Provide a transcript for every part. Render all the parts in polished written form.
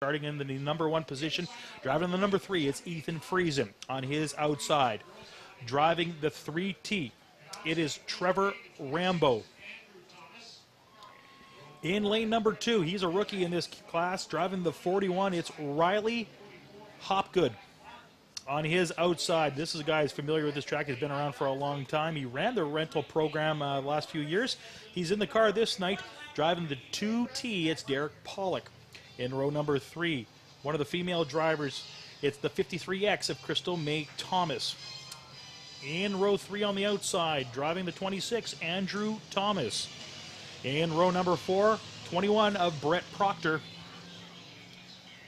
Starting in the number 1 position, driving the number 3, it's Ethan Friesen on his outside. Driving the 3T, it is Trevor Rambo. In lane number 2, he's a rookie in this class. Driving the 41, it's Riley Hopgood on his outside. This is a guy who's familiar with this track. He's been around for a long time. He ran the rental program the last few years. He's in the car this night, driving the 2T, it's Derek Pollock. In row number 3, one of the female drivers, it's the 53X of Crystal May Thomas. In row 3 on the outside, driving the 26, Andrew Thomas. In row number 4, 21 of Brett Proctor.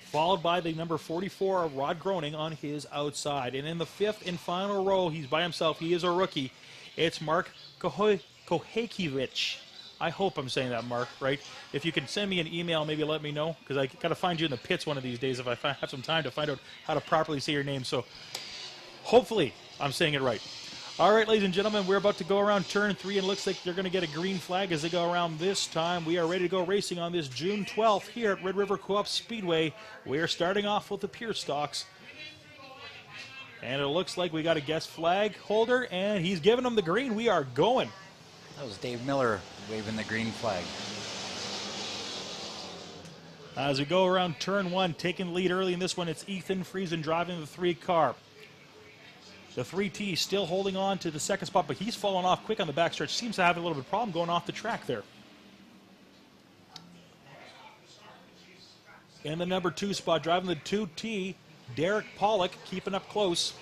Followed by the number 44 of Rod Groening on his outside. And in the 5th and final row, he's by himself. He is a rookie. It's Mark Kohakiewicz. I hope I'm saying that, Mark, right? If you can send me an email, maybe let me know, because I got to find you in the pits one of these days if I have some time to find out how to properly say your name. So hopefully I'm saying it right. All right, ladies and gentlemen, we're about to go around turn 3, and it looks like they're going to get a green flag as they go around this time. We are ready to go racing on this June 12th here at Red River Co-op Speedway. We are starting off with the pure stocks. And it looks like we got a guest flag holder, and he's giving them the green. We are going. That was Dave Miller waving the green flag. As we go around turn 1, taking the lead early in this one, it's Ethan Friesen driving the 3 car. The 3T still holding on to the 2nd spot, but he's fallen off quick on the backstretch. Seems to have a little bit of problem going off the track there. In the number 2 spot, driving the 2T, Derek Pollock keeping up close.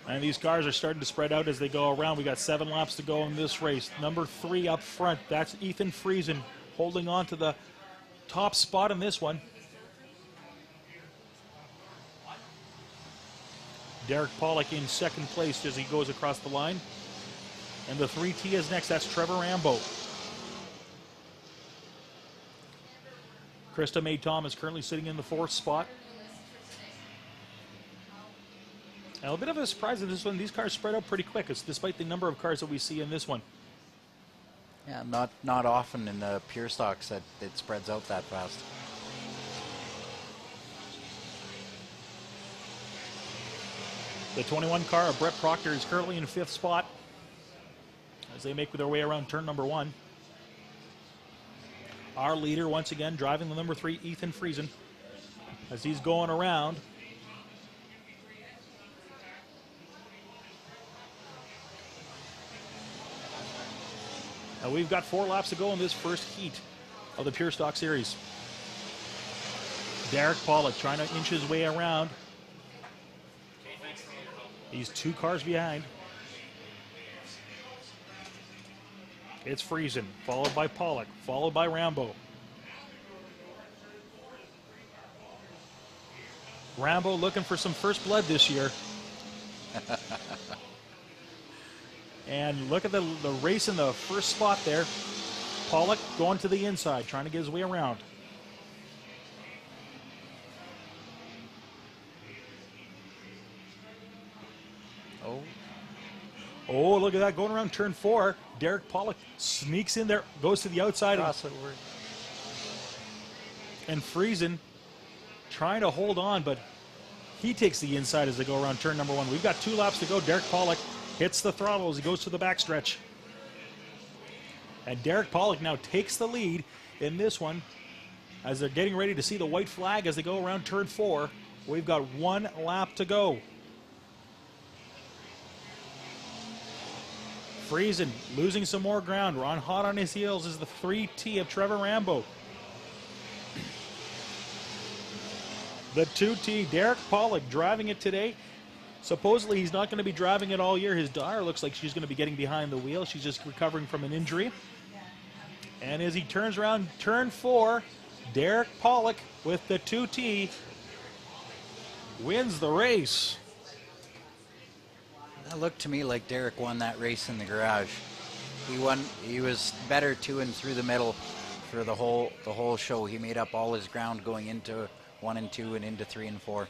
And these cars are starting to spread out as they go around. We got 7 laps to go in this race. Number 3 up front, that's Ethan Friesen holding on to the top spot in this one. Derek Pollock in 2nd place as he goes across the line. And the 3T is next, that's Trevor Rambo. Krista May Thomas currently sitting in the 4th spot. Now, a bit of a surprise in this one. These cars spread out pretty quick, despite the number of cars that we see in this one. Yeah, not often in the pure stocks that it spreads out that fast. The 21 car of Brett Proctor is currently in 5th spot as they make their way around turn number 1. Our leader, once again, driving the number 3, Ethan Friesen, as he's going around. Now we've got 4 laps to go in this first heat of the Pure Stock Series. Derek Pollock trying to inch his way around. He's 2 cars behind. It's Friesen, followed by Pollock, followed by Rambo. Rambo looking for some first blood this year. And look at the race in the first spot there. Pollock going to the inside, trying to get his way around. Oh, look at that, going around turn 4. Derek Pollock sneaks in there, goes to the outside. And Friesen trying to hold on, but he takes the inside as they go around turn number 1. We've got 2 laps to go. Derek Pollock hits the throttle as he goes to the backstretch. And Derek Pollock now takes the lead in this one as they're getting ready to see the white flag as they go around turn 4. We've got 1 lap to go. Friesen losing some more ground. Ron hot on his heels is the 3T of Trevor Rambo. The 2T, Derek Pollock driving it today. Supposedly he's not going to be driving it all year. His daughter looks like she's going to be getting behind the wheel. She's just recovering from an injury. And as he turns around turn 4, Derek Pollock with the 2T wins the race. That looked to me like Derek won that race in the garage. He was better to and through the middle for the whole show. He made up all his ground going into 1 and 2 and into 3 and 4.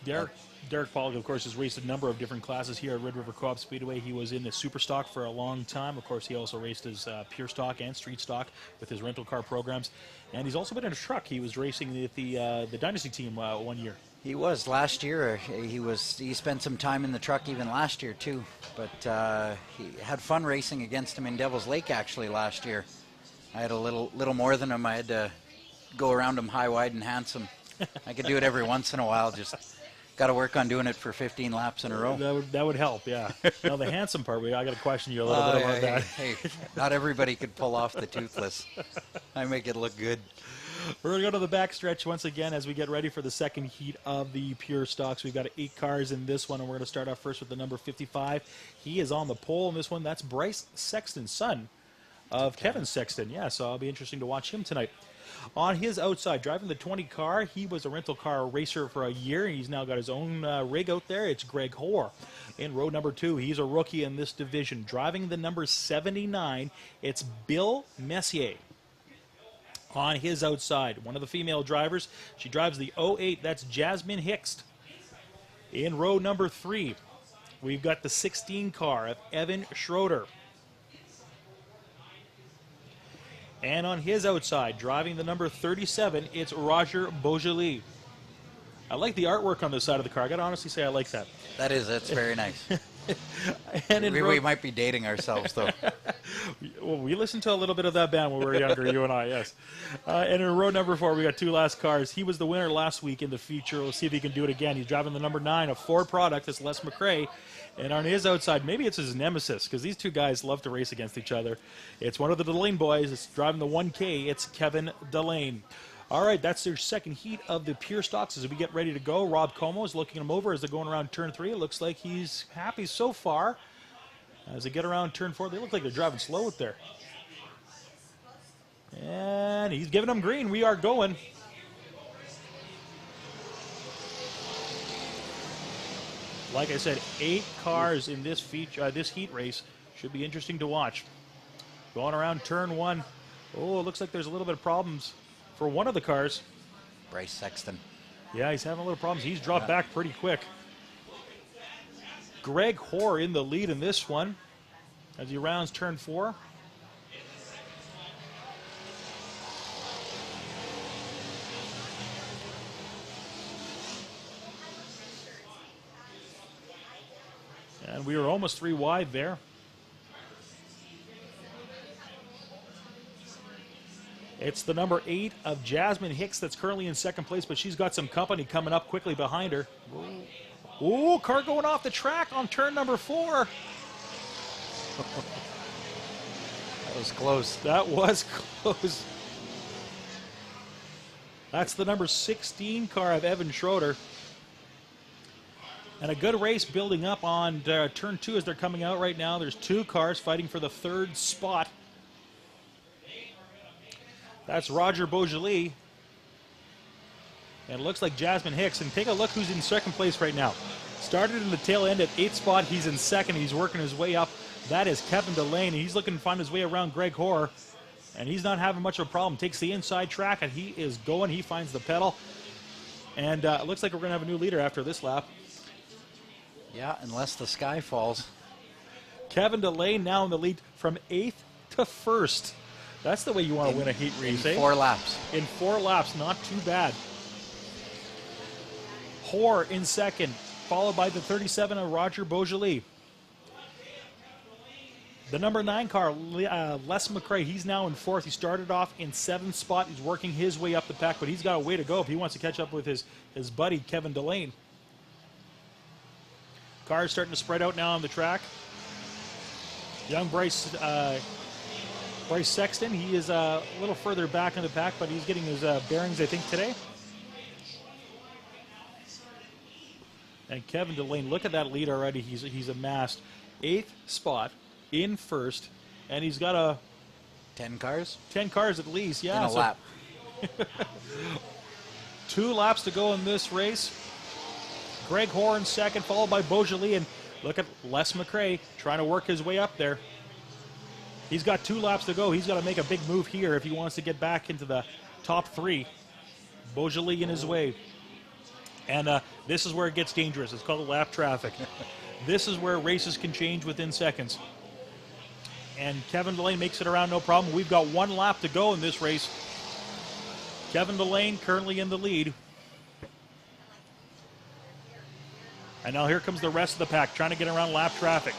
Derek Pollock, of course, has raced a number of different classes here at Red River Co-op Speedway. He was in the Super Stock for a long time. Of course, he also raced his Pure Stock and Street Stock with his rental car programs. And he's also been in a truck. He was racing at the Dynasty team 1 year. He was last year. He spent some time in the truck even last year too. But he had fun racing against him in Devil's Lake actually last year. I had a little more than him. I had to go around him high, wide, and handsome. I could do it every once in a while. Just got to work on doing it for 15 laps in a row. That would help, yeah. Now the handsome part, I got to question you a little bit about that. Hey, not everybody could pull off the toothless. I make it look good. We're going to go to the back stretch once again as we get ready for the second heat of the Pure Stocks. We've got 8 cars in this one, and we're going to start off first with the number 55. He is on the pole in this one. That's Bryce Sexton, son of Kevin Sexton. Yeah, so it'll be interesting to watch him tonight. On his outside, driving the 20 car, he was a rental car racer for a year. He's now got his own rig out there. It's Greg Hoare in row number 2. He's a rookie in this division. Driving the number 79, it's Bill Messier. On his outside, one of the female drivers, she drives the 08. That's Jasmine Hickst. In row number 3, we've got the 16 car of Evan Schroeder. And on his outside, driving the number 37, it's Roger Beaujolais. I like the artwork on the side of the car. I got to honestly say I like that. That's very nice. And we might be dating ourselves, though. Well, we listened to a little bit of that band when we were younger, you and I, yes. And in row number 4, we got 2 last cars. He was the winner last week in the feature. We'll see if he can do it again. He's driving the number 9, a Ford product. That's Les McRae. And on his outside, maybe it's his nemesis, because these 2 guys love to race against each other. It's one of the Delane boys. It's driving the 1K. It's Kevin Delane. All right, that's their second heat of the Pure Stocks. As we get ready to go, Rob Como is looking them over as they're going around turn 3. It looks like he's happy so far. As they get around turn 4, they look like they're driving slow out there. And he's giving them green. We are going. Like I said, 8 cars in this heat race. Should be interesting to watch. Going around turn 1. Oh, it looks like there's a little bit of problems for one of the cars. Bryce Sexton. Yeah, he's having a little problems. He's dropped back pretty quick. Greg Hoare in the lead in this one as he rounds turn 4. And we were almost 3 wide there. It's the number 8 of Jasmine Hicks that's currently in second place, but she's got some company coming up quickly behind her. Ooh, car going off the track on turn number 4. That was close. That was close. That's the number 16 car of Evan Schroeder. And a good race building up on turn 2 as they're coming out right now. There's 2 cars fighting for the 3rd spot. That's Roger Beaujolais. And it looks like Jasmine Hicks. And take a look who's in second place right now. Started in the tail end at 8th spot. He's in 2nd. He's working his way up. That is Kevin Delane. He's looking to find his way around Greg Hoare. And he's not having much of a problem. Takes the inside track and he is going. He finds the pedal. And it looks like we're going to have a new leader after this lap. Yeah, unless the sky falls. Kevin Delane now in the lead from 8th to 1st. That's the way you want to win a heat race, in 4 laps. In 4 laps, not too bad. Hoare in 2nd, followed by the 37 of Roger Beaujolais. The number 9 car, Les McRae, he's now in 4th. He started off in 7th spot. He's working his way up the pack, but he's got a way to go if he wants to catch up with his buddy, Kevin Delane. Cars starting to spread out now on the track. Young Bryce Sexton, he is a little further back in the pack, but he's getting his bearings, I think, today. And Kevin Delane, look at that lead already. He's amassed 8th spot in 1st, and he's got a 10 cars? 10 cars at least, yeah. In a lap. 2 laps to go in this race. Greg Hoare in 2nd, followed by Beaujolais, and look at Les McRae trying to work his way up there. He's got 2 laps to go. He's got to make a big move here if he wants to get back into the top 3. Beaujolais in his way. And this is where it gets dangerous. It's called lap traffic. This is where races can change within seconds. And Kevin Delane makes it around no problem. We've got 1 lap to go in this race. Kevin Delane currently in the lead. And now here comes the rest of the pack trying to get around lap traffic.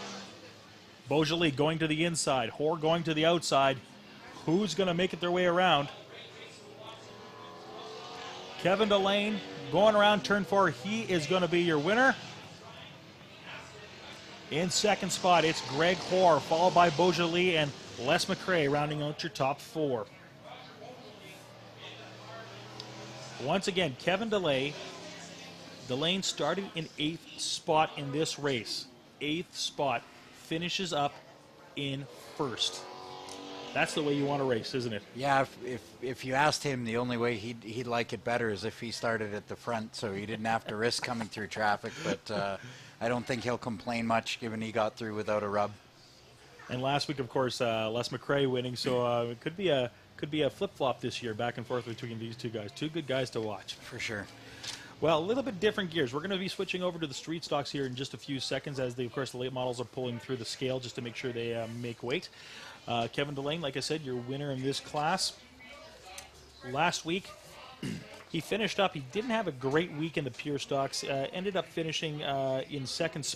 Beaujolais going to the inside. Hoare going to the outside. Who's going to make it their way around? Kevin Delane going around turn 4. He is going to be your winner. In second spot, it's Greg Hoare, followed by Beaujolais and Les McRae rounding out your top 4. Once again, Kevin Delane started in 8th spot in this race. 8th spot, finishes up in 1st. That's the way you want to race, isn't it? Yeah, if you asked him, the only way he'd like it better is if he started at the front, so he didn't have to risk coming through traffic. But I don't think he'll complain much, given he got through without a rub. And last week, of course, Les McRae winning, so it could be a flip-flop this year, back and forth between these two guys. Two good guys to watch. For sure. Well, a little bit different gears. We're going to be switching over to the street stocks here in just a few seconds as, of course, the late models are pulling through the scale just to make sure they make weight. Kevin Delane, like I said, your winner in this class. Last week, he finished up. He didn't have a great week in the pure stocks. Ended up finishing in second spot.